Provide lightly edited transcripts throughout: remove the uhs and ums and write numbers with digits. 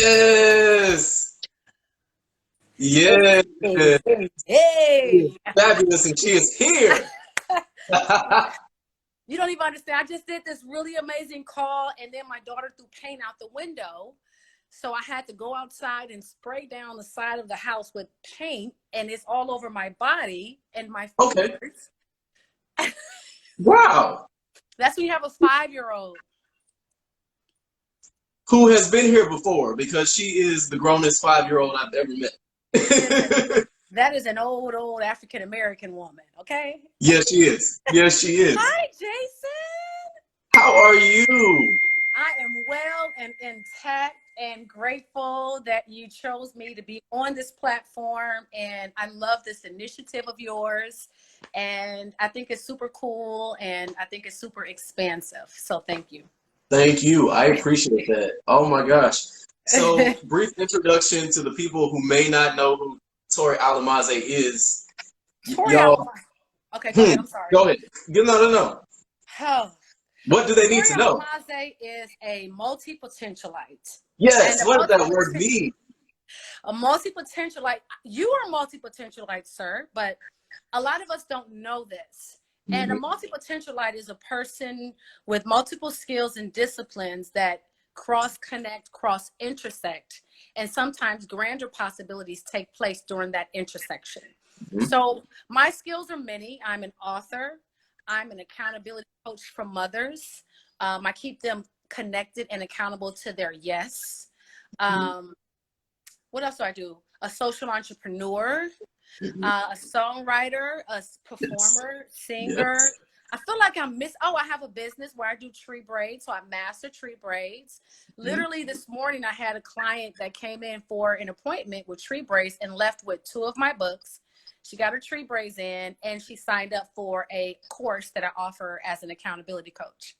Yes. Yes. Hey, hey, hey. Fabulous, and she is here. You don't even understand. I just did this really amazing call, and then my daughter threw paint out the window. So I had to go outside and spray down the side of the house with paint, and it's all over my body and my Okay. fingers. Wow. That's when you have a 5-year-old. Who has been here before, because she is the grownest 5-year-old I've ever Listen, met. that is an old African American woman, okay? Yes, she is. Yes, she is. Hi, Jason. How are you? I am well and intact and grateful that you chose me to be on this platform. And I love this initiative of yours. And I think it's super cool and I think it's super expansive. So thank you. Thank you. I appreciate that. Oh my gosh. So, brief introduction to the people who may not know who Tori Alamaze is. Tori Y'all, Alamaze. Okay, go ahead. I'm sorry. go ahead. No, no, no. Oh, What do they need Tori to know? Alamaze is a multi-potentialite. And Yes. a What does that word multi-potential mean? A multi-potentialite, you are a multi-potentialite, sir, but a lot of us don't know this. And a Mhm. multi-potentialite is a person with multiple skills and disciplines that cross-connect, cross-intersect, and sometimes grander possibilities take place during that intersection. Mhm. So my skills are many. I'm an author. I'm an accountability coach for mothers. I keep them connected and accountable to their yes. Um, what else do I do? A social entrepreneur, Mhm. a songwriter, a Yes. performer, singer. Yes. I feel like I have a business where I do tree braids. So I master tree braids. Mhm. Literally this morning, I had a client that came in for an appointment with tree braids and left with 2 of my books. She got her tree braids in and she signed up for a course that I offer as an accountability coach.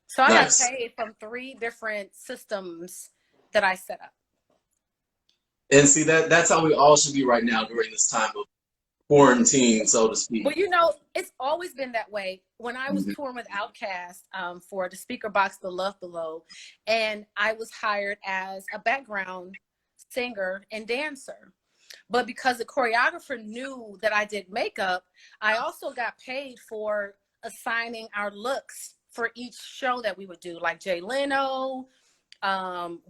So I got Nice. paid from 3 different systems that I set up. And see, that's how we all should be right now during this time of quarantine, so to speak. Well, it's always been that way. When I was Mhm. touring with Outkast for the speaker box, The Love Below, and I was hired as a background singer and dancer. But because the choreographer knew that I did makeup, I also got paid for assigning our looks for each show that we would do, like Jay Leno,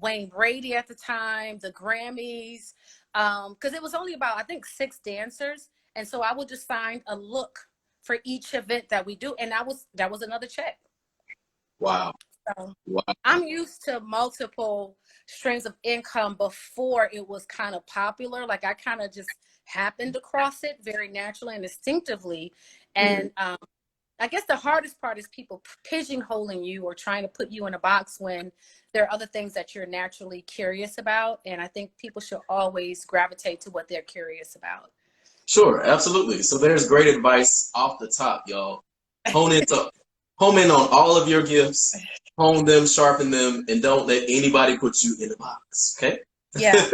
Wayne Brady at the time, the Grammys, because it was only about, I think, 6 dancers. And so I would just sign a look for each event that we do. And that was another check. Wow. So Wow. I'm used to multiple streams of income before it was kind of popular. Like I kind of just happened across it very naturally and instinctively. Mhm. And I guess the hardest part is people pigeonholing you or trying to put you in a box when there are other things that you're naturally curious about. And I think people should always gravitate to what they're curious about. Sure, absolutely. So there's great advice off the top, y'all. Hone into hone in on all of your gifts, hone them, sharpen them, and don't let anybody put you in a box. Okay? Yeah.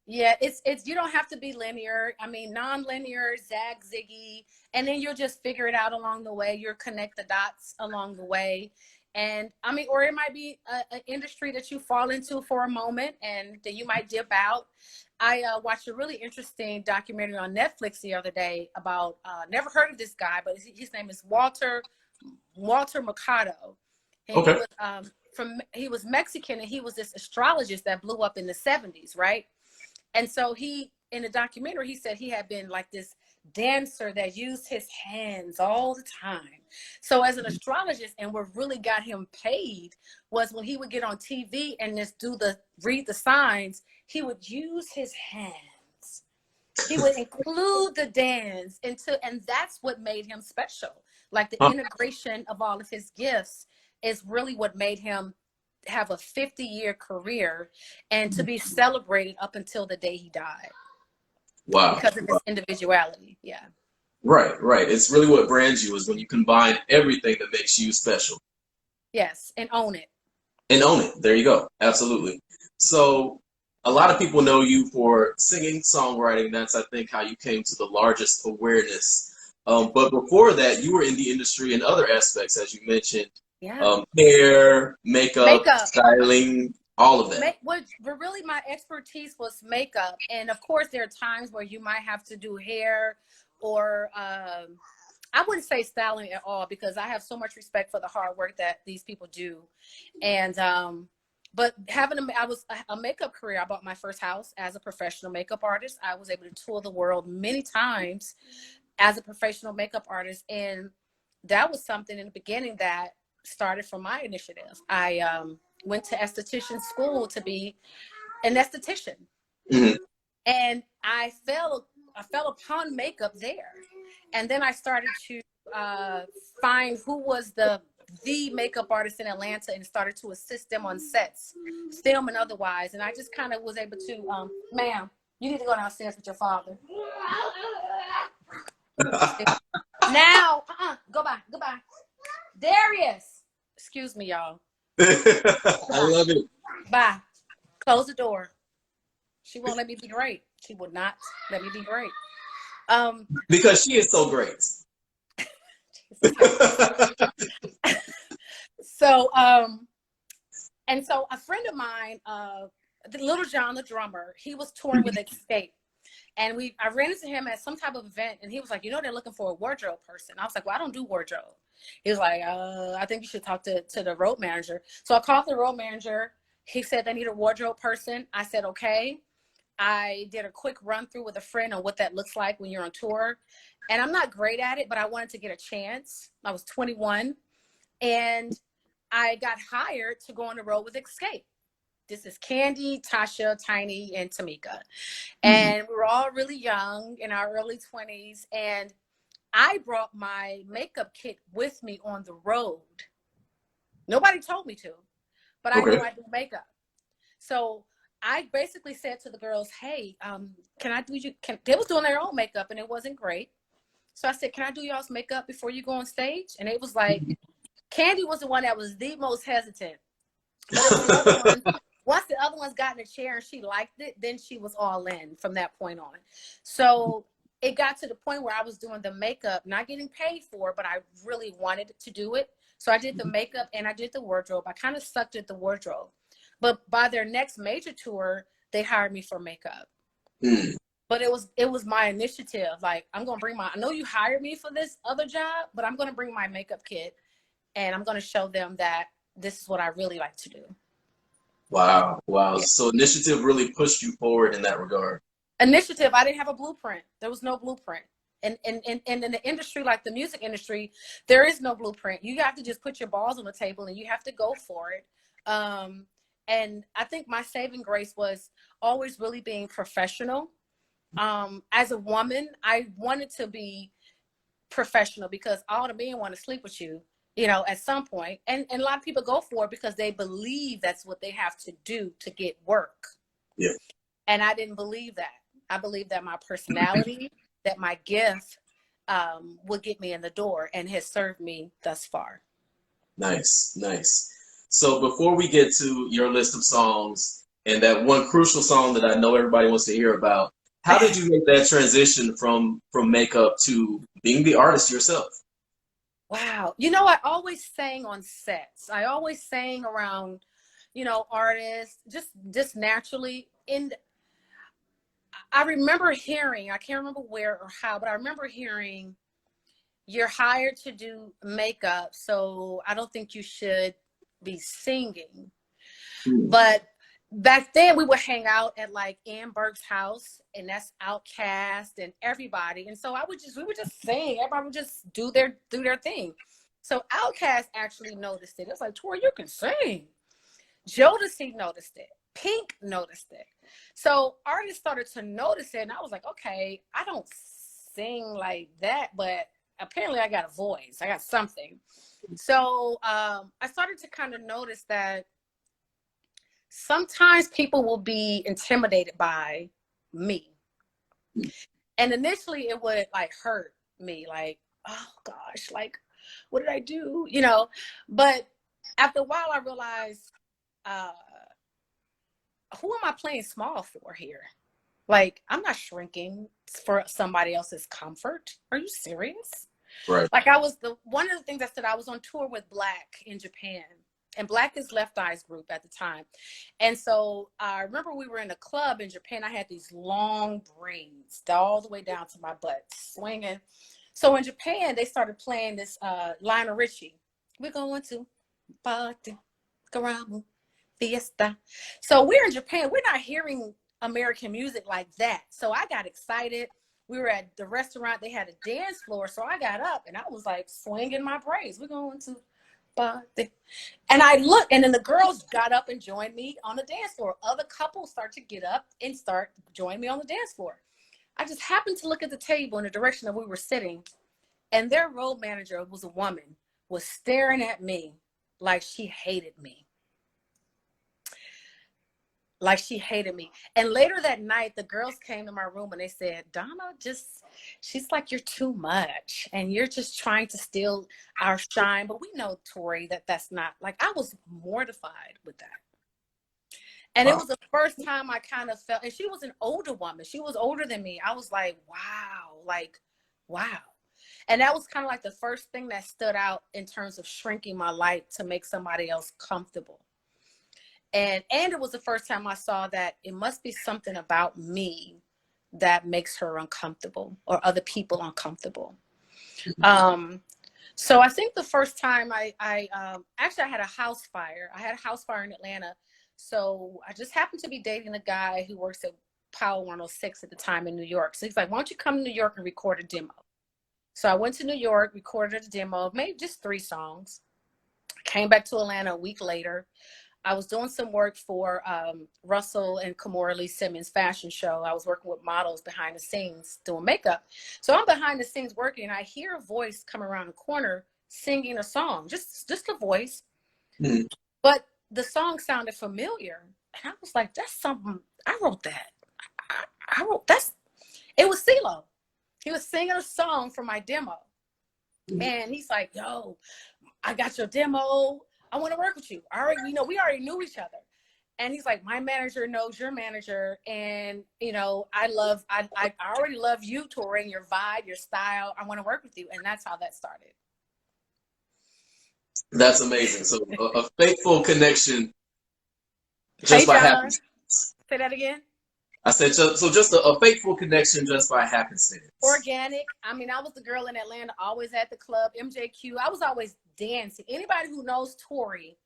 Yeah, it's you don't have to be linear. I mean, non-linear, zag ziggy, and then you'll just figure it out along the way. You'll connect the dots along the way. And I mean, or it might be an industry that you fall into for a moment and then you might dip out. I watched a really interesting documentary on Netflix the other day about never heard of this guy, but his name is Walter Mercado. And Okay. he was Mexican and he was this astrologist that blew up in the 70s, right? And so in the documentary, he said he had been like this dancer that used his hands all the time. So as an astrologist, and what really got him paid was when he would get on TV and just read the signs, he would use his hands. He would include the dance and that's what made him special. Like the Huh. integration of all of his gifts is really what made him have a 50-year career and to be celebrated up until the day he died Wow. because of Wow. his individuality. Yeah. Right, right. It's really what brands you is when you combine everything that makes you special Yes. And own it. and own it. There you go. Absolutely. So a lot of people know you for singing, songwriting. That's, I think, how you came to the largest awareness. But before that, you were in the industry in other aspects, as you mentioned, Yeah. hair, makeup, Makeup. styling. All of that. But really my expertise was makeup. And of course, there are times where you might have to do hair or I wouldn't say styling at all because I have so much respect for the hard work that these people do. And but I was a makeup career. I bought my first house as a professional makeup artist. I was able to tour the world many times as a professional makeup artist. And that was something in the beginning that started from my initiative. I went to esthetician school to be an esthetician. Mm-hmm. And I fell upon makeup there. And then I started to find who was the makeup artist in Atlanta and started to assist them on sets, film and otherwise. And I just kind of was able to, ma'am, you need to go downstairs with your father. Now, goodbye. Darius. Excuse me, y'all. I love it. Bye. Close the door. She won't let me be great. She would not let me be great. Because she is so great. So, and so a friend of mine, Little John, the drummer, he was touring with Escape. And I ran into him at some type of event and he was like, you know, they're looking for a wardrobe person. I was like, well, I don't do wardrobe. He was like, I think you should talk to the road manager. So I called the road manager. He said they need a wardrobe person. I said, okay. I did a quick run through with a friend on what that looks like when you're on tour. And I'm not great at it, but I wanted to get a chance. I was 21 and I got hired to go on the road with Escape. This is Candy, Tasha, Tiny, and Tamika. And we were all really young in our early 20s. And I brought my makeup kit with me on the road. Nobody told me to, but I knew I do makeup. So I basically said to the girls, hey, can I do they was doing their own makeup and it wasn't great. So I said, can I do y'all's makeup before you go on stage? And it was like, Candy was the one that was the most hesitant. But it was the other one. Once the other ones got in a chair and she liked it, then she was all in from that point on. So it got to the point where I was doing the makeup, not getting paid for it, but I really wanted to do it. So I did the makeup and I did the wardrobe. I kind of sucked at the wardrobe. But by their next major tour, they hired me for makeup. But it was my initiative. Like, I'm going to bring I know you hired me for this other job, but I'm going to bring my makeup kit and I'm going to show them that this is what I really like to do. Wow. Yeah. So initiative really pushed you forward in that regard. Initiative, I didn't have a blueprint. There was no blueprint. And in the industry, like the music industry, there is no blueprint. You have to just put your balls on the table and you have to go for it. And I think my saving grace was always really being professional. As a woman, I wanted to be professional because all the men want to sleep with you, you know, at some point. And a lot of people go for it because they believe that's what they have to do to get work. Yeah. And I didn't believe that. I believe that my personality, that my gift would get me in the door and has served me thus far. Nice. So before we get to your list of songs and that one crucial song that I know everybody wants to hear about, how did you make that transition from makeup to being the artist yourself? Wow. You know, I always sang on sets. I always sang around, you know, artists, just naturally. And I remember hearing, I can't remember where or how, but I remember hearing, you're hired to do makeup, so I don't think you should be singing. But back then we would hang out at like Ann Burke's house, and that's Outkast and everybody. And so we would just sing. Everybody would just do their thing. So Outkast actually noticed it. It was like, Tori, you can sing. Jodeci noticed it. Pink noticed it. So artists started to notice it, and I was like, okay, I don't sing like that, but apparently I got a voice. I got something. So I started to kind of notice that sometimes people will be intimidated by me. And initially it would like hurt me, like, oh gosh, like, what did I do? You know, but after a while I realized, who am I playing small for here? Like, I'm not shrinking for somebody else's comfort. Are you serious? Right. Like, one of the things I said, I was on tour with Black in Japan. and Black is Left Eye's group at the time. And so I remember we were in a club in Japan. I had these long braids all the way down to my butt, swinging. So in Japan, they started playing this Lionel Richie. We're going to party, karamu, fiesta. So we're in Japan. We're not hearing American music like that. So I got excited. We were at the restaurant. They had a dance floor. So I got up and I was like swinging my braids. We're going to party. And I looked, and then the girls got up and joined me on the dance floor. Other couples start to get up and start joining me on the dance floor. I just happened to look at the table in the direction that we were sitting, and their road manager was a woman, was staring at me like she hated me. Like she hated me. And later that night, the girls came to my room and they said, Donna, she's like, you're too much. And you're just trying to steal our shine. But we know, Tori, that's not, like, I was mortified with that. And it was the first time I kind of felt, and she was an older woman. She was older than me. I was like, wow. And that was kind of like the first thing that stood out in terms of shrinking my light to make somebody else comfortable. And it was the first time I saw that it must be something about me that makes her uncomfortable or other people uncomfortable. So I think the first time I had a house fire. I had a house fire in Atlanta. So I just happened to be dating a guy who works at Power 106 at the time in New York. So he's like, why don't you come to New York and record a demo? So I went to New York, recorded a demo, maybe just 3 songs. Came back to Atlanta a week later. I was doing some work for Russell and Kimora Lee Simmons fashion show. I was working with models behind the scenes doing makeup. So I'm behind the scenes working, and I hear a voice come around the corner singing a song, just a voice. Mm-hmm. But the song sounded familiar. And I was like, that's something, I wrote that. It was Ceelo. He was singing a song for my demo. Mm-hmm. And he's like, yo, I got your demo. I want to work with you. We already knew each other. And he's like, my manager knows your manager. And, I already love you, Tori, and your vibe, your style. I want to work with you. And that's how that started. That's amazing. So a faithful connection just by happenstance. Say that again. I said, so just a faithful connection just by happenstance. Organic. I was the girl in Atlanta, always at the club, MJQ. I was always dancing. Anybody who knows Tori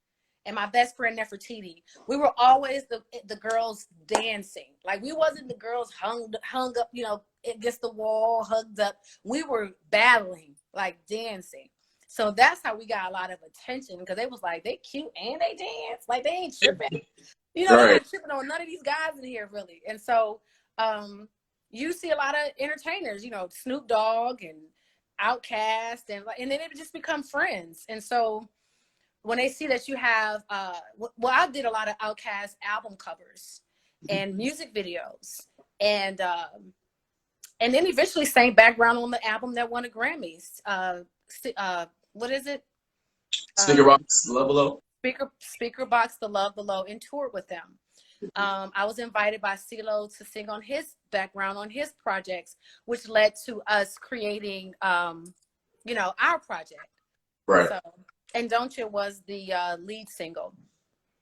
and my best friend Nefertiti, we were always the girls dancing. Like, we wasn't the girls hung up, against the wall, hugged up. We were battling, like dancing. So that's how we got a lot of attention, because they was like, they cute and they dance. Like, they ain't tripping. They're not tripping on none of these guys in here, really. And so you see a lot of entertainers, Snoop Dogg and Outkast, and then it just become friends. And so when they see that you have, I did a lot of Outkast album covers and music videos, and then eventually sang background on the album that won the Grammys. What is it? Speaker Box, Love Below. Speaker Box, The Love Below, and toured with them. I was invited by Ceelo to sing on his background on his projects, which led to us creating, our project. Right. So, and Don't You was the lead single.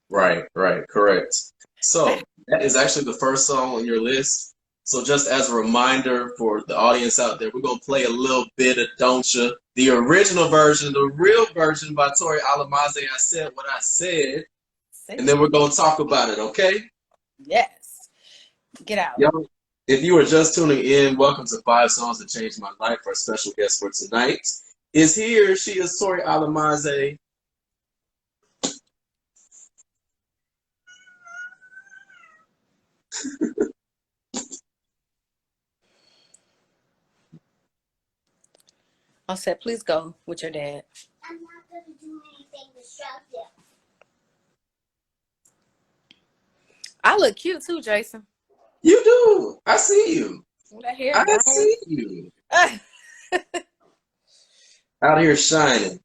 Right, correct. So that is actually the first song on your list. So just as a reminder for the audience out there, we're going to play a little bit of Don't You, the original version, the real version by Tori Alamaze. I said what I said, and then we're going to talk about it, okay? Yes. Get out. Yo, if you are just tuning in, welcome to 5 Songs That Changed My Life. Our special guest for tonight is here. She is Tori Alamaze. I said, please go with your dad. I'm not going to do anything destructive. I look cute too, Jason. You do. I see you. That hair, I see you. Out here shining.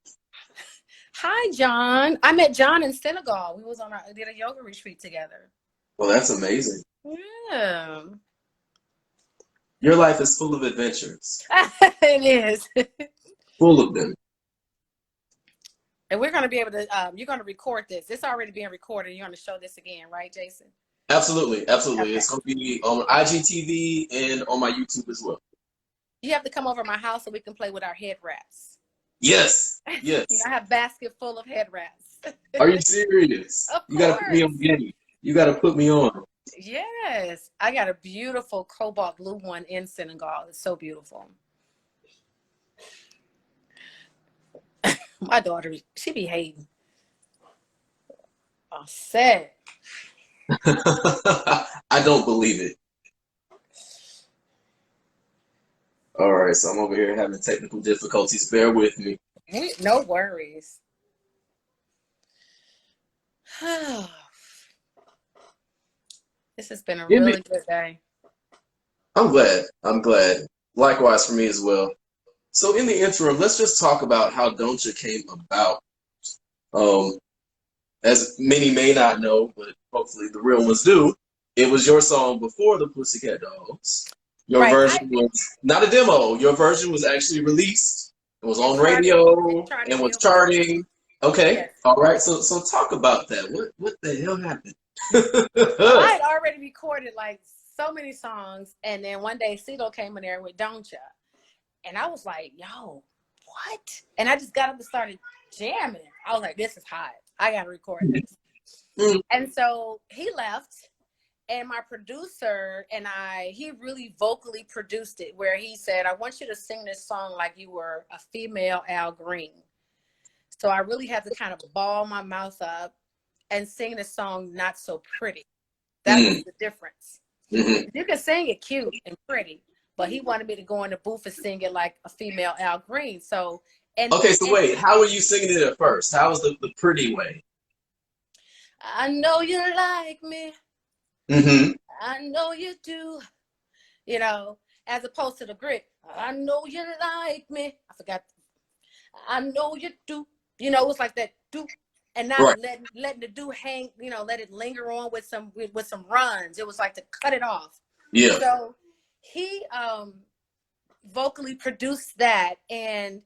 Hi, John. I met John in Senegal. We did a yoga retreat together. Well, that's amazing. Yeah. Your life is full of adventures. It is. Full of them. And we're going to be able to, you're going to record this. It's already being recorded. You're going to show this again, right, Jason? Absolutely, absolutely. Okay. It's going to be on IGTV and on my YouTube as well. You have to come over to my house so we can play with our head wraps. Yes, yes. I have a basket full of head wraps. Are you serious? Of You got to put me on game. You got to put me on. Yes. I got a beautiful cobalt blue one in Senegal. It's so beautiful. My daughter, she be hating. I'm sad. I don't believe it. All right, so I'm over here having technical difficulties. Bear with me. No worries. This has been a really good day. I'm glad. I'm glad. Likewise for me as well. So in the interim, let's just talk about how Don't Ya came about. As many may not know, but hopefully the real ones do, it was your song before the Pussycat Dolls. Your version was not a demo. Your version was actually released. It was on radio and was charting. Okay, yes. All right. So talk about that. What the hell happened? I had already recorded like so many songs, and then one day Ceelo came in there with Don't Ya, and I was like, "Yo, what?" And I just got up and started jamming. I was like, "This is hot. I gotta record this." And so he left, and my producer and he really vocally produced it, where he said, "I want you to sing this song like you were a female Al Green." So I really had to kind of ball my mouth up and sing the song not so pretty. That was the difference. You can sing it cute and pretty, but he wanted me to go in the booth and sing it like a female Al Green. So wait, how were you singing it at first? How was the pretty way? I know you like me. I know you do. You know, as opposed to the grit. I know you like me. I forgot. I know you do. You know, it was like that do. And not letting the do hang, you know, let it linger on with some runs. It was like to cut it off. Yeah. So he vocally produced that, and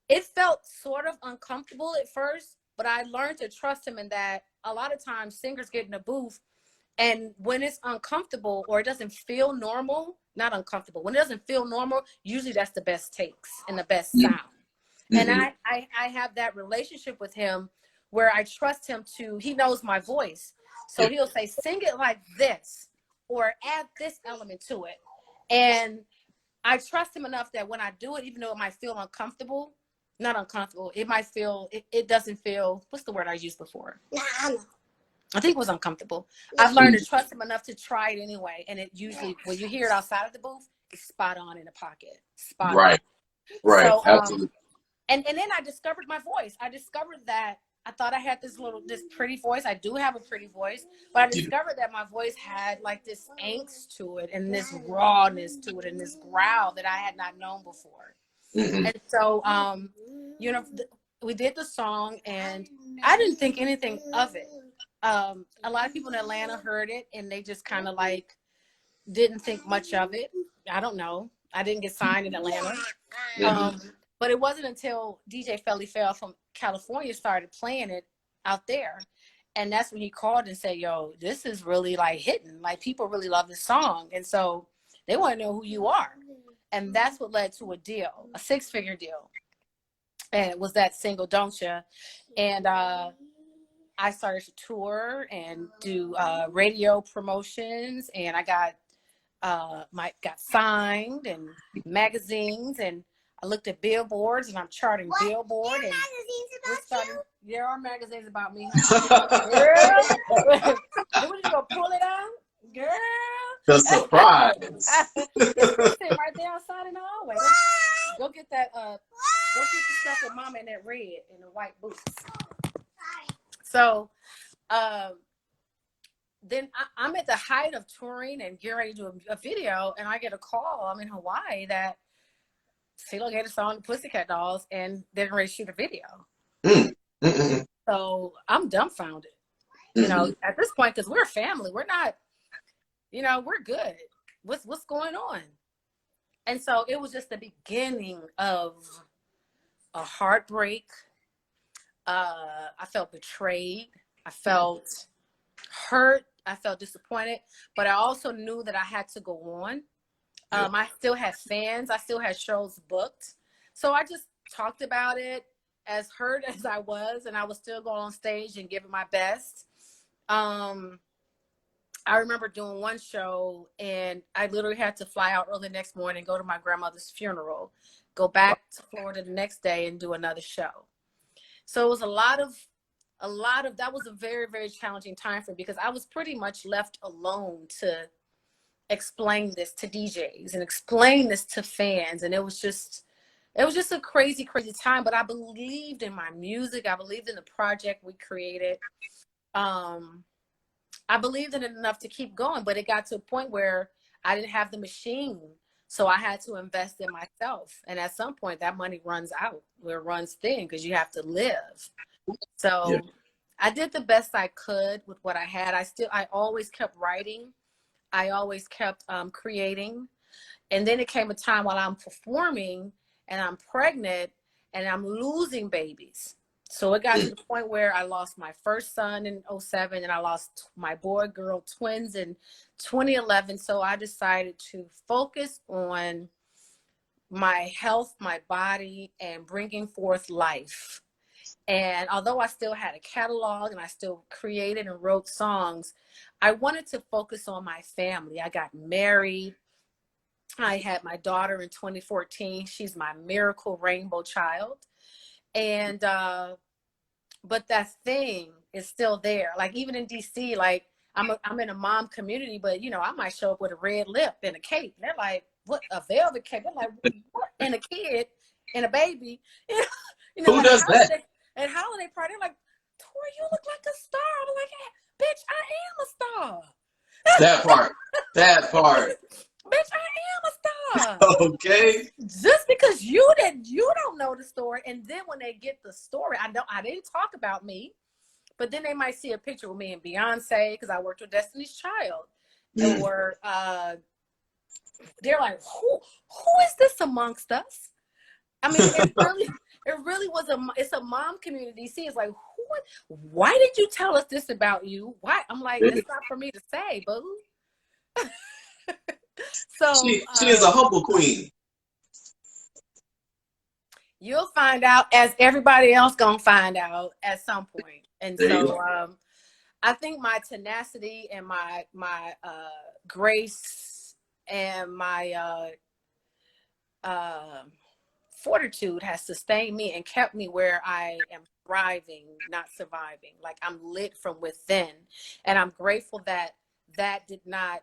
it felt sort of uncomfortable at first, but I learned to trust him in that. A lot of times singers get in a booth, and when it's uncomfortable or it doesn't feel normal, not uncomfortable, when it doesn't feel normal, usually that's the best takes and the best sound. And I have that relationship with him where I trust him he knows my voice. So he'll say, sing it like this, or add this element to it. And I trust him enough that when I do it, even though it might feel uncomfortable, not uncomfortable, it might feel, it doesn't feel, what's the word I used before? I think it was uncomfortable. I've learned to trust him enough to try it anyway. And it usually, when you hear it outside of the booth, it's spot on in the pocket. Spot on. Right. So, absolutely. And then I discovered my voice. I discovered that I thought I had this pretty voice. I do have a pretty voice, but I discovered that my voice had like this angst to it and this rawness to it and this growl that I had not known before. And so, you know, we did the song and I didn't think anything of it. A lot of people in Atlanta heard it and they just kind of like didn't think much of it. I don't know. I didn't get signed in Atlanta. But it wasn't until DJ Felly Fell from California started playing it out there. And that's when he called and said, yo, this is really like hitting. Like people really love this song. And so they want to know who you are. And that's what led to a deal, a 6-figure deal. And it was that single, Don't Ya. And I started to tour and do radio promotions. And I got signed and magazines, and I looked at billboards and I'm charting Billboard. And there are magazines about me. Girl, what you gonna pull it out? Girl. The surprise. It's sitting right there outside in the hallway. Go get that go get the stuff with mama in that red and the white boots. So then I'm at the height of touring and getting ready to do a video, and I get a call. I'm in Hawaii that Ceelo gave a song to Pussycat Dolls, and they're ready to shoot a video. So I'm dumbfounded, you know, at this point, because we're a family. We're not, you know, we're good. What's going on? And so it was just the beginning of a heartbreak, I felt betrayed. I felt hurt. I felt disappointed, but I also knew that I had to go on. I still had fans. I still had shows booked. So I just talked about it, as hurt as I was, and I was still going on stage and giving my best. I remember doing one show and I literally had to fly out early the next morning, go to my grandmother's funeral, go back to Florida the next day and do another show. So it was that was a very, very challenging time for me because I was pretty much left alone to explain this to DJs and explain this to fans. And it was just a crazy, crazy time. But I believed in my music. I believed in the project we created. I believed in it enough to keep going, but it got to a point where I didn't have the machine. So I had to invest in myself. And at some point that money runs out, or it runs thin because you have to live. So I did the best I could with what I had. I always kept writing. I always kept creating. And then it came a time while I'm performing and I'm pregnant and I'm losing babies. So it got to the point where I lost my first son in 2007 and I lost my boy-girl twins in 2011. So I decided to focus on my health, my body, and bringing forth life. And although I still had a catalog and I still created and wrote songs, I wanted to focus on my family. I got married. I had my daughter in 2014. She's my miracle rainbow child. And, but that thing is still there. Like even in DC, like I'm in a mom community, but you know, I might show up with a red lip and a cape. And they're like, what, a velvet cape? They're like, what? And a kid and a baby. You know, Who like does that? at holiday party, they're like, Tori, you look like a star. I'm like, hey, bitch, I am a star. That part. That part. Bitch, I am a star. Okay. Just because you don't know the story, and then when they get the story, I didn't talk about me, but then they might see a picture with me and Beyonce because I worked with Destiny's Child, or they're like, who is this amongst us? I mean, it really was it's a mom community. See, it's like, why did you tell us this about you? Why? I'm like, it's not for me to say, boo. So she is a humble queen. You'll find out, as everybody else gonna find out at some point. And so I think my tenacity and my grace and my fortitude has sustained me and kept me where I am thriving, not surviving. Like I'm lit from within. And I'm grateful that that did not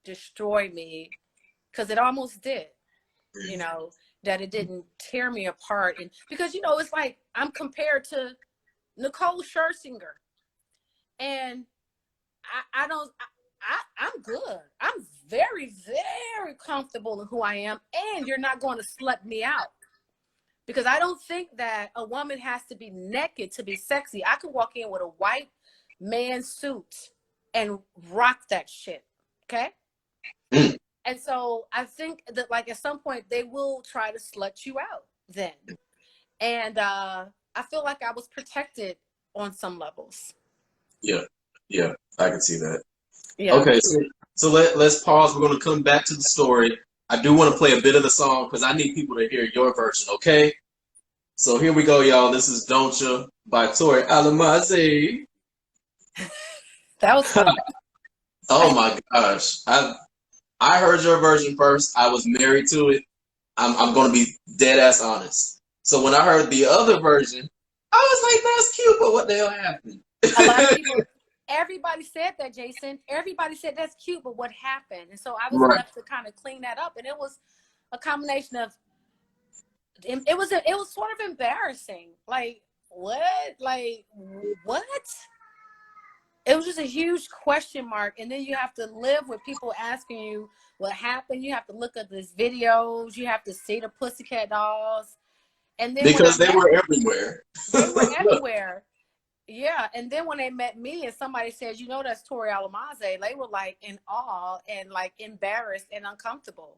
destroy me, because it almost did, you know, that it didn't tear me apart. And because, you know, it's like I'm compared to Nicole Scherzinger, and I'm good. I'm very, very comfortable in who I am, and you're not going to slut me out. Because I don't think that a woman has to be naked to be sexy. I could walk in with a white man suit and rock that shit. Okay? And so I think that, like, at some point they will try to slut you out then. And I feel like I was protected on some levels. Yeah, I can see that. Yeah. Okay, so let's pause. We're going to come back to the story. I do want to play a bit of the song because I need people to hear your version, okay? So here we go, y'all. This is Don't Ya by Tori Alamaze. That was fun. Oh my gosh. I heard your version first. I was married to it. I'm going to be dead ass honest. So when I heard the other version, I was like, that's cute, but what the hell happened? A lot of people, everybody said that, Jason. Everybody said that's cute, but what happened? And so I was left to kind of clean that up. And it was a combination of, it was sort of embarrassing. Like, what? Like, what? It was just a huge question mark. And then you have to live with people asking you what happened. You have to look at these videos. You have to see the Pussycat dolls. And then because they were everywhere. They were everywhere. Yeah. And then when they met me and somebody says, you know, that's Tori Alamaze, they were like in awe and like embarrassed and uncomfortable.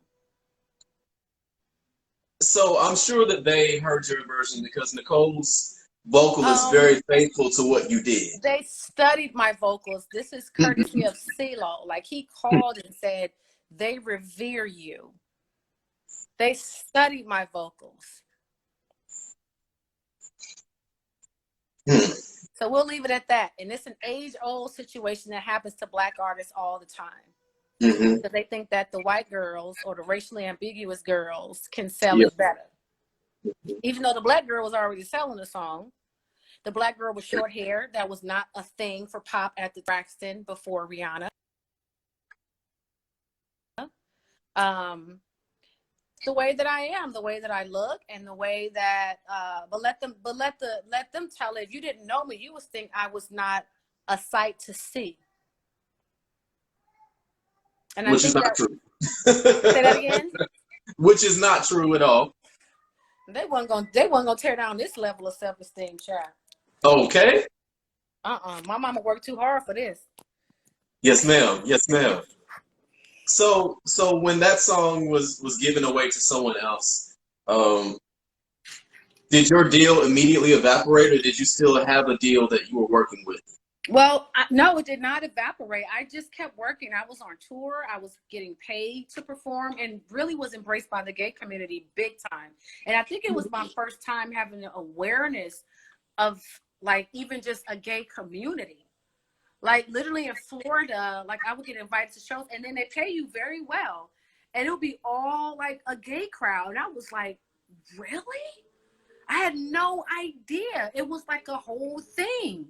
So I'm sure that they heard your version because Nicole's vocalist Um, very faithful to what you did. they studied my vocals. This is courtesy of Ceelo. Like he called and said, they revere you. They studied my vocals. Hmm. So we'll leave it at that. And it's an age-old situation that happens to Black artists all the time. Mm-hmm. Because they think that the white girls or the racially ambiguous girls can sell Yeah. it better. Even though the Black girl was already selling the song. The Black girl with short hair, that was not a thing for pop at the Braxton before Rihanna. The way that I am, the way that I look, and the way that let them tell it. If you didn't know me, you would think I was not a sight to see. And Which is not true. Say that again. Which is not true at all. They weren't gonna tear down this level of self-esteem, child. Okay. My mama worked too hard for this. Yes, ma'am. Yes, ma'am. So when that song was given away to someone else, did your deal immediately evaporate, or did you still have a deal that you were working with? Well, no, it did not evaporate. I just kept working. I was on tour. I was getting paid to perform and really was embraced by the gay community big time. And I think it was my first time having the awareness of like even just a gay community. Like literally in Florida, like I would get invited to shows and then they pay you very well. And it would be all like a gay crowd. And I was like, really? I had no idea. It was like a whole thing.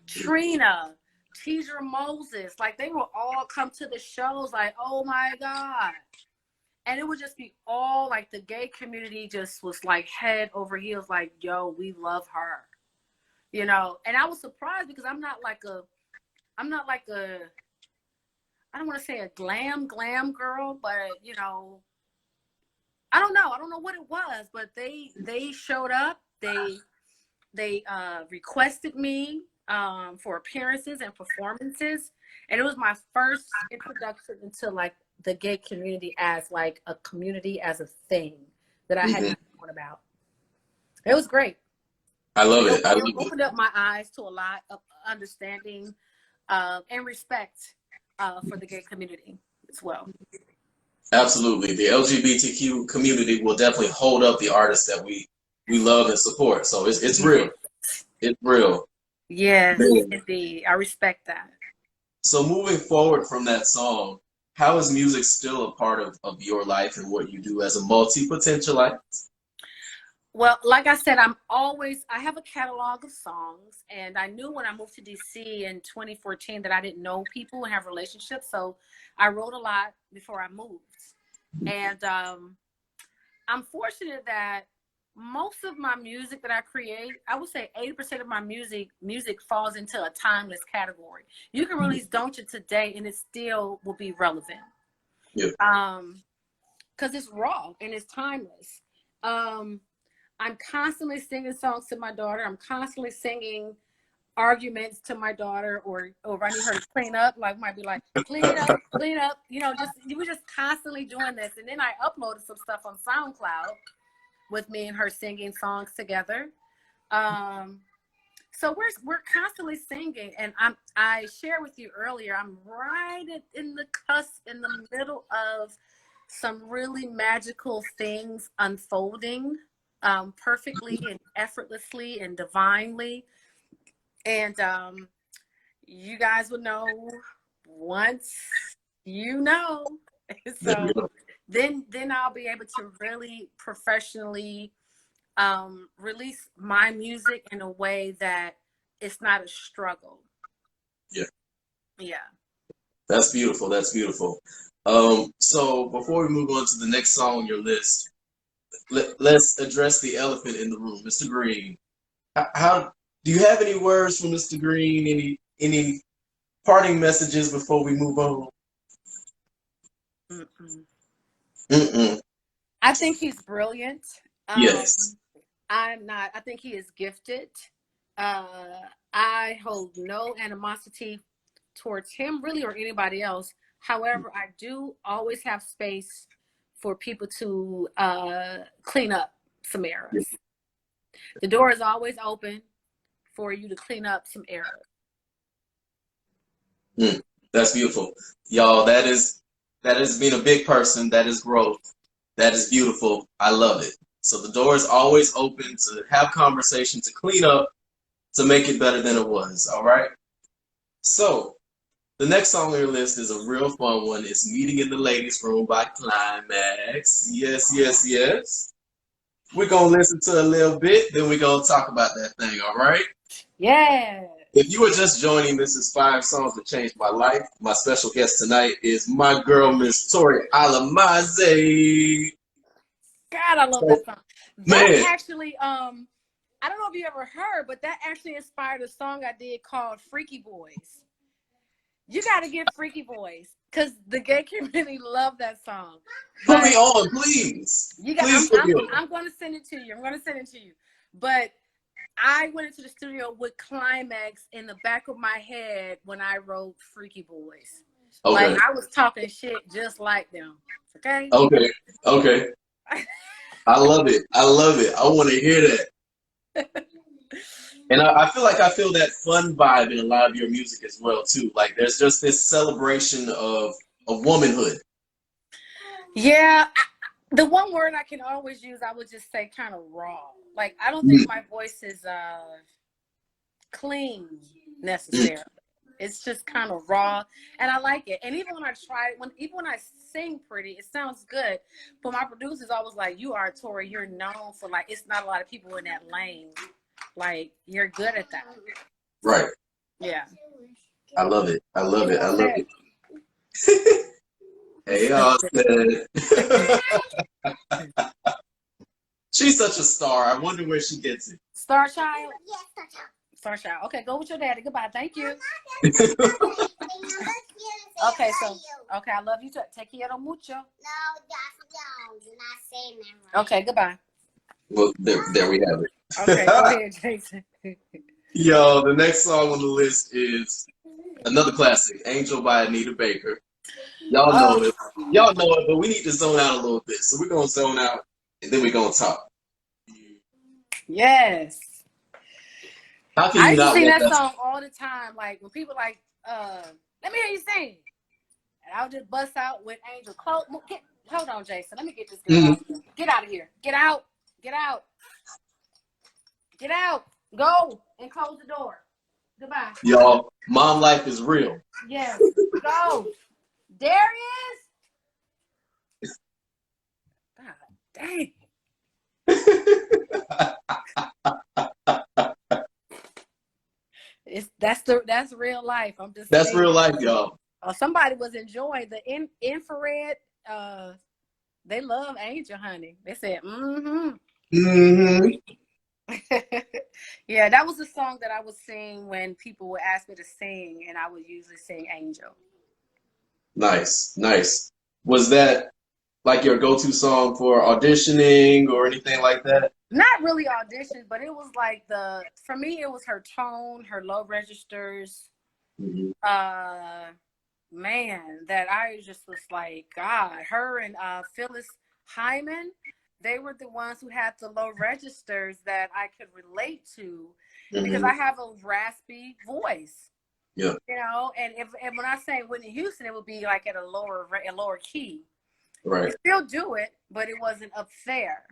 Trina, Teaser Moses, like they would all come to the shows like, oh my God. And it would just be all like the gay community just was like head over heels, like, yo, we love her. You know, and I was surprised because I'm not like a, I don't want to say a glam girl, but you know, I don't know what it was, but they showed up. They requested me for appearances and performances, and it was my first introduction into like the gay community as like a community, as a thing that I had not known about. It was great. I love it. I It love it. opened up my eyes to a lot of understanding and respect for the gay community as well. Absolutely. The LGBTQ community will definitely hold up the artists that we love and support. So it's real. It's real. Yes, Man. indeed. I respect that. So moving forward from that song, how is music still a part of your life and what you do as a multi-potentialite? Well, like I said, I have a catalog of songs, and I knew when I moved to DC in 2014 that I didn't know people and have relationships. So I wrote a lot before I moved. And I'm fortunate that most of my music that I create, I would say 80% of my music falls into a timeless category. You can release Don't You today and it still will be relevant. Yeah. Because it's raw and it's timeless. I'm constantly singing songs to my daughter. I'm constantly singing arguments to my daughter, or if I need her to clean up, like might be like, clean up, you know, we're just constantly doing this. And then I uploaded some stuff on SoundCloud with me and her singing songs together. So we're constantly singing, and I shared with you earlier, I'm right in the cusp, in the middle of some really magical things unfolding perfectly and effortlessly and divinely. And you guys would know once you know. So then I'll be able to really professionally release my music in a way that it's not a struggle. Yeah. Yeah. That's beautiful. That's beautiful. So before we move on to the next song on your list, let's address the elephant in the room, Mr. Green. How do you have any words for Mr. Green? Any parting messages before we move on? I think he's brilliant. Yes. I think he is gifted. I hold no animosity towards him, really, or anybody else. However, I do always have space for people to clean up some errors. The door is always open for you to clean up some errors. That's beautiful. Y'all, that is being a big person. That is growth. That is beautiful. I love it. So the door is always open to have conversation, to clean up, to make it better than it was. All right. So the next song on your list is a real fun one. It's Meeting in the Ladies Room by Climax. Yes, yes, yes. We're going to listen to a little bit, then we're going to talk about that thing, all right? Yeah. If you were just joining, this is 5 Songs That Changed My Life. My special guest tonight is my girl, Miss Tori Alamaze. God, I love that song. Man. That actually, I don't know if you ever heard, but that actually inspired a song I did called Freaky Boys. You got to get Freaky Boys because the gay community love that song. Put me on, please. I'm going to send it to you. I'm going to send it to you. But I went into the studio with Climax in the back of my head when I wrote Freaky Boys. Okay. Like I was talking shit just like them. Okay? Okay. I love it. I want to hear that. And I feel like I feel that fun vibe in a lot of your music as well, too. Like there's just this celebration of womanhood. Yeah. The one word I can always use, I would just say kind of raw. Like, I don't think my voice is clean necessarily. It's just kind of raw, and I like it. And even when I try, even when I sing pretty, it sounds good. But my producer's always like, "You are Tori. You're known for like, it's not a lot of people in that lane. Like, you're good at that." Right. Yeah. I love it. I love it. Hey, Austin. She's such a star. I wonder where she gets it. Star Child? Yes, Star Child. Star Child. Okay, go with your daddy. Goodbye. Thank you. Okay, Okay, so, okay, I love you too. Te quiero mucho. No, you're not saying that right. Okay, goodbye. Well, there we have it. Okay, go ahead, Jason. Yo, the next song on the list is another classic, Angel by Anita Baker. Y'all know it. Y'all know it, but we need to zone out a little bit. So we're going to zone out, and then we're going to talk. Yes. How can I you used to not sing want that song all the time. Like, when people like, let me hear you sing. And I would just bust out with Angel. Hold on, Jason. Let me get this girl out of here. Get out of here. Get out. Get out. Get out. Go and close the door. Goodbye. Y'all, mom life is real. Yes. Go. Darius. God dang. That's real life. I'm just That's saying. real life, y'all. Somebody was enjoying the infrared. They love Angel, honey. They said, Yeah, that was the song that I would sing when people would ask me to sing, and I would usually sing Angel. Nice. Was that like your go-to song for auditioning or anything like that? Not really auditions, but it was like for me, it was her tone, her low registers. Man, that I just was like, God, her and Phyllis Hyman, they were the ones who had the low registers that I could relate to because I have a raspy voice. Yeah. You know, and when I say Whitney Houston, it would be like at a lower key. Right. I still do it, but it wasn't up there.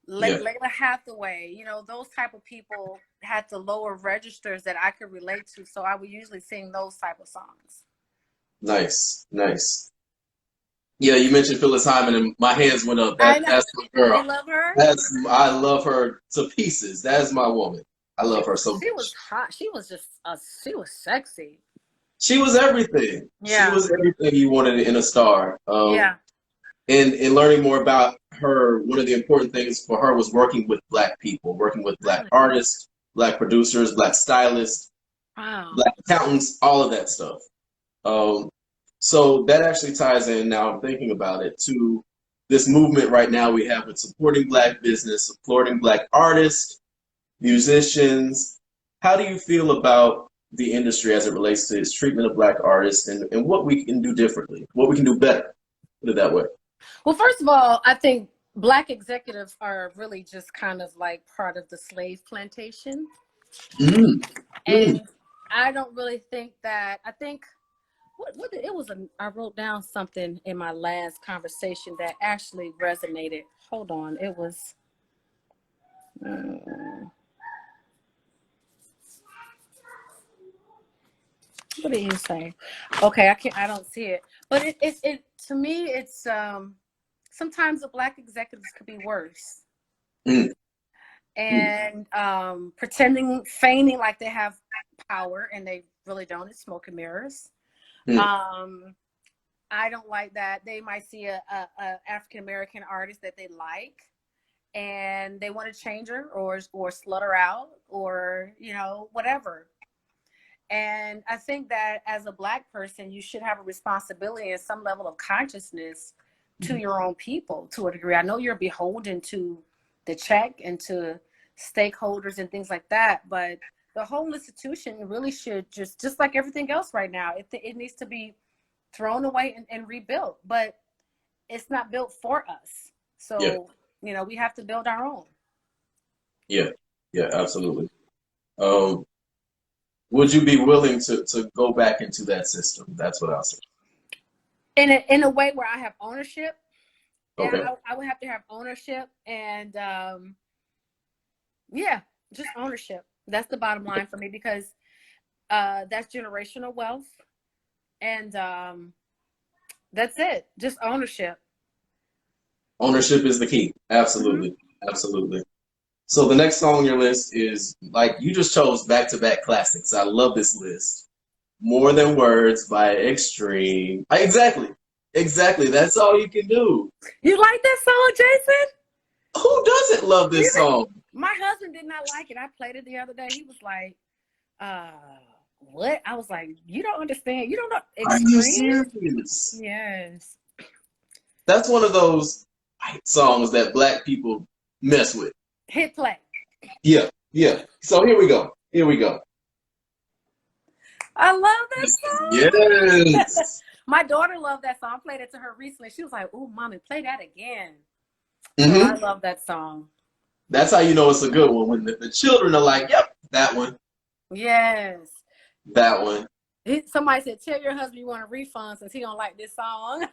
Layla Hathaway, you know, those type of people had the lower registers that I could relate to. So I would usually sing those type of songs. Nice. Yeah, you mentioned Phyllis Hyman, and my hands went up. That's my girl. You love her? I love her to pieces. That is my woman. I love her so much. She was hot. She was just she was sexy. She was everything. Yeah. She was everything you wanted in a star. Yeah. And learning more about her, one of the important things for her was working with Black people, working with Black artists, Black producers, Black stylists, Black accountants, all of that stuff. So that actually ties in, now I'm thinking about it, to this movement right now we have with supporting Black business, supporting Black artists, musicians. How do you feel about the industry as it relates to its treatment of Black artists and what we can do differently, what we can do better, put it that way? Well, first of all, I think Black executives are really just kind of like part of the slave plantation. Mm. And I don't really think that, I think, I wrote down something in my last conversation that actually resonated. Hold on. It was, what did you say? Okay, I don't see it. But it to me, it's, sometimes the Black executives could be worse. Mm. And feigning like they have power and they really don't. It's smoke and mirrors. I don't like that. They might see a African American artist that they like, and they want to change her or slut her out or whatever. And I think that as a Black person, you should have a responsibility and some level of consciousness to your own people to a degree. I know you're beholden to the check and to stakeholders and things like that, but the whole institution really should just like everything else right now, it needs to be thrown away and rebuilt, but it's not built for us. So, we have to build our own. Yeah, absolutely. Would you be willing to go back into that system? That's what I'll say. In a way where I have ownership. Okay. Yeah, I would have to have ownership and just ownership. That's the bottom line for me, because that's generational wealth, and that's it. Just ownership. Ownership is the key. Absolutely. Absolutely. So the next song on your list is, like, you just chose back-to-back classics. I love this list. More Than Words by Extreme. Exactly. That's all you can do. You like that song, Jason? Who doesn't love this song? My husband did not like it. I played it the other day. He was like, what? I was like, you don't understand. You don't know. Extreme? Are you serious? Yes. That's one of those songs that Black people mess with. Hit play. Yeah. So here we go. I love that song. Yes. My daughter loved that song. I played it to her recently. She was like, "Oh, mommy, play that again." Mm-hmm. So I love that song. That's how you know it's a good one, when the children are like, "Yep, that one." Yes. That one. Somebody said, "Tell your husband you want a refund since he don't like this song."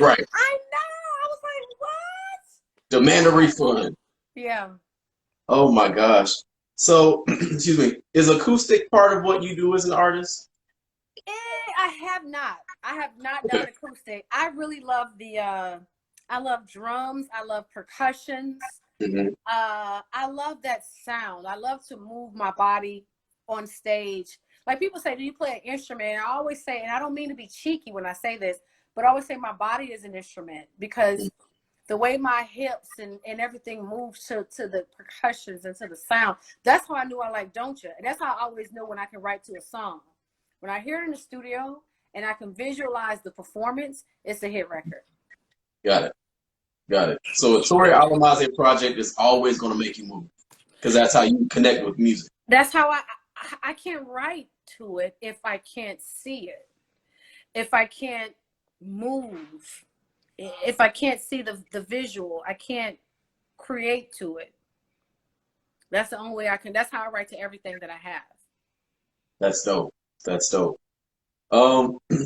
Right. I know. I was like, what? Demand a refund. Yeah. Oh my gosh. So, excuse me, is acoustic part of what you do as an artist? I have not done acoustic. I really love I love drums. I love percussions. Mm-hmm. I love that sound. I love to move my body on stage. Like, people say, do you play an instrument? And I always say, and I don't mean to be cheeky when I say this, but I always say my body is an instrument, because the way my hips and everything moves to the percussions and to the sound, that's how I knew I like Don't Ya. And that's how I always know when I can write to a song. When I hear it in the studio and I can visualize the performance, it's a hit record. Got it. So a Tori Alamaze project is always going to make you move, because that's how you connect with music. That's how I can't write to it if I can't see it, if I can't move, if I can't see the visual, I can't create to it. That's the only way I can. That's how I write to everything that I have. That's dope.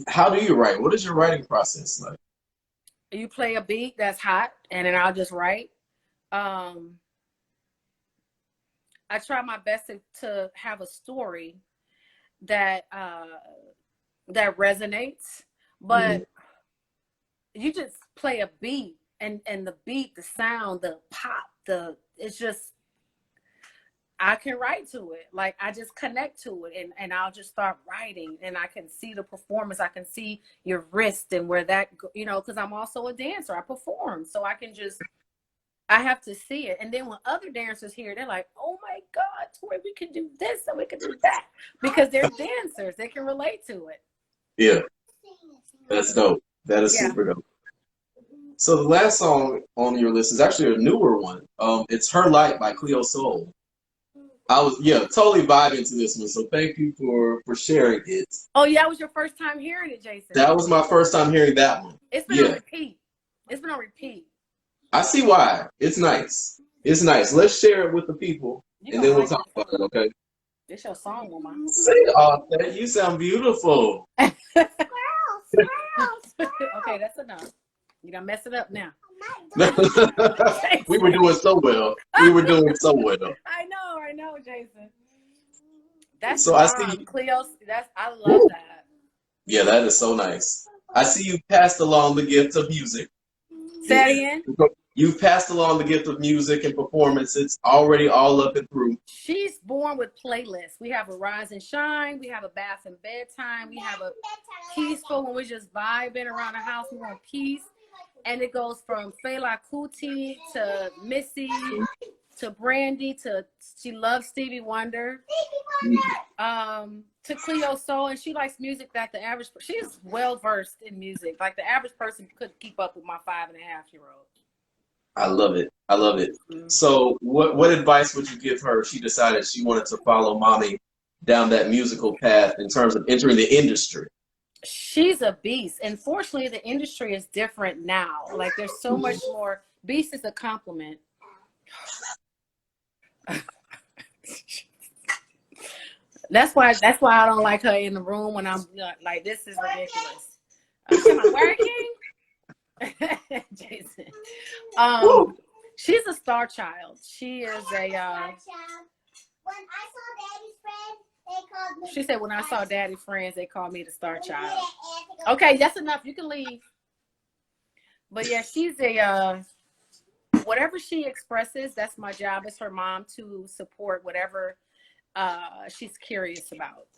How do you write? What is your writing process like? You play a beat that's hot, and then I'll just write. I try my best to have a story that resonates, but you just play a beat, and the beat, the sound, the pop, it's just, I can write to it. Like, I just connect to it, and I'll just start writing, and I can see the performance. I can see your wrist and where that, because I'm also a dancer. I perform, so I have to see it. And then when other dancers hear it, they're like, "Oh my God, Tori, we can do this and we can do that," because they're dancers. They can relate to it. Yeah, that's dope. That is super dope. So the last song on your list is actually a newer one. It's Her Light by Cleo Soul. I was totally vibing to this one, so thank you for sharing it. Oh yeah, that was your first time hearing it, Jason? That was my first time hearing that one. It's been on repeat. It's been on repeat. I see why. It's nice. It's nice. Let's share it with the people, and then we'll talk about it, okay? It's your song, woman. Say, oh, you sound beautiful. Okay, that's enough. You done mess it up now. We were doing so well. We were doing so well. I know, Jason. That's so I see Cleo. I love that. Yeah, that is so nice. I see you passed along the gift of music. Say that again? You've passed along the gift of music and performance. It's already all up and through. She's born with playlists. We have a Rise and Shine. We have a Bath and Bedtime. We have a Peaceful when we're just vibing around the house. We want peace. And it goes from Fela Kuti to Missy to Brandy to she loves Stevie Wonder. To Cleo Soul, and she likes music that the average, she's well versed in music. Like the average person couldn't keep up with my 5.5-year-old. I love it. I love it. Mm-hmm. So what advice would you give her if she decided she wanted to follow mommy down that musical path in terms of entering the industry? She's a beast. And fortunately, the industry is different now. Like there's so much more. Beast is a compliment. That's why I don't like her in the room when I'm like, this is ridiculous. Am I working? Jason. She's a star child. She is a when I saw Daddy's friends, they called me. She said when I saw Daddy's friends, they called me the star child. Okay, that's enough. You can leave. But yeah, she's a whatever she expresses, that's my job as her mom to support whatever she's curious about.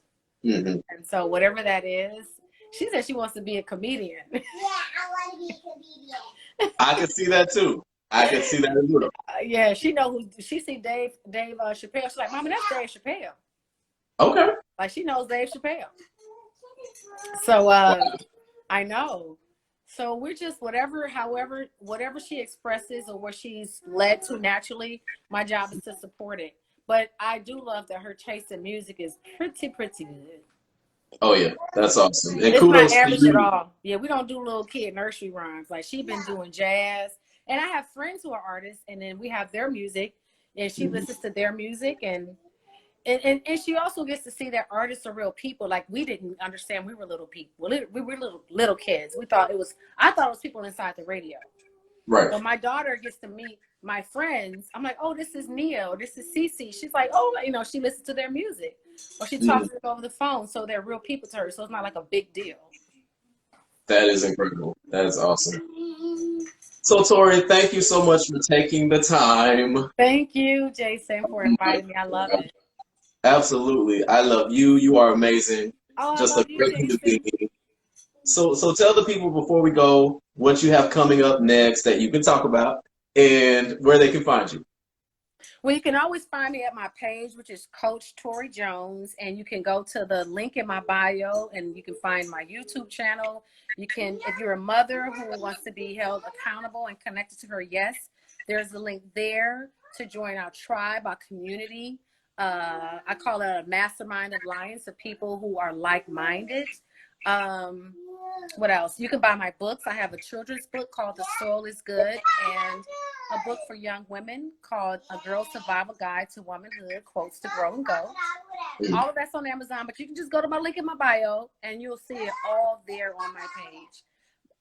Mm-hmm. And so whatever that is, she said she wants to be a comedian. Yeah, I want to be a comedian. I can see that too. I can see that as well. Yeah, she know who she see Dave Chappelle. She's like, Mama, that's Dave Chappelle. Okay. Like she knows Dave Chappelle. So I know. So we're just whatever she expresses or what she's led to naturally, my job is to support it. But I do love that her taste in music is pretty good. Oh yeah, that's awesome. And it's kudos not average to you. At all. Yeah, we don't do little kid nursery rhymes. Like she's been doing jazz, and I have friends who are artists, and then we have their music, and she listens to their music, and she also gets to see that artists are real people. Like we didn't understand we were little people. We were little kids. I thought it was people inside the radio. Right. So my daughter gets to meet my friends. I'm like, oh, this is Neo. This is Cece. She's like, oh, she listens to their music. Or she talks to them over the phone. So they're real people to her. So it's not like a big deal. That is incredible. That is awesome. So, Tori, thank you so much for taking the time. Thank you, Jason, for inviting me. I love it. Absolutely. I love you. You are amazing. Oh, just a great human being. So tell the people before we go what you have coming up next that you can talk about and where they can find you. Well, you can always find me at my page, which is Coach Tori Jones, and you can go to the link in my bio and you can find my YouTube channel. You can, if you're a mother who wants to be held accountable and connected to her, yes, there's a link there to join our tribe, our community. I call it a mastermind alliance of people who are like-minded. What else? You can buy my books. I have a children's book called The Soul is Good and a book for young women called A Girl's Survival Guide to Womanhood, Quotes to Grow and Go. All of that's on Amazon, but you can just go to my link in my bio and you'll see it all there on my page.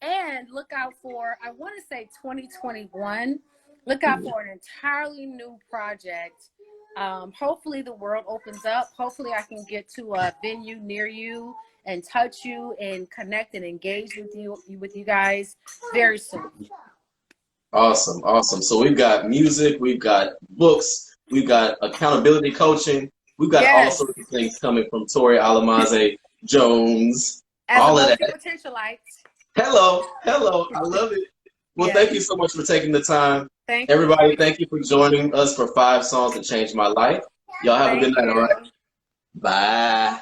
And look out for, I want to say 2021, look out for an entirely new project. Hopefully the world opens up. Hopefully I can get to a venue near you and touch you and connect and engage with you guys very soon. Awesome. So we've got music, we've got books, we've got accountability coaching, we've got all sorts of things coming from Tori Alamaze Jones. As all of that. Multi-potentialite. Hello. I love it. Well, thank you so much for taking the time. Thank you. Everybody, thank you for joining us for 5 Songs That Changed My Life. Y'all have a good night, all right? Bye.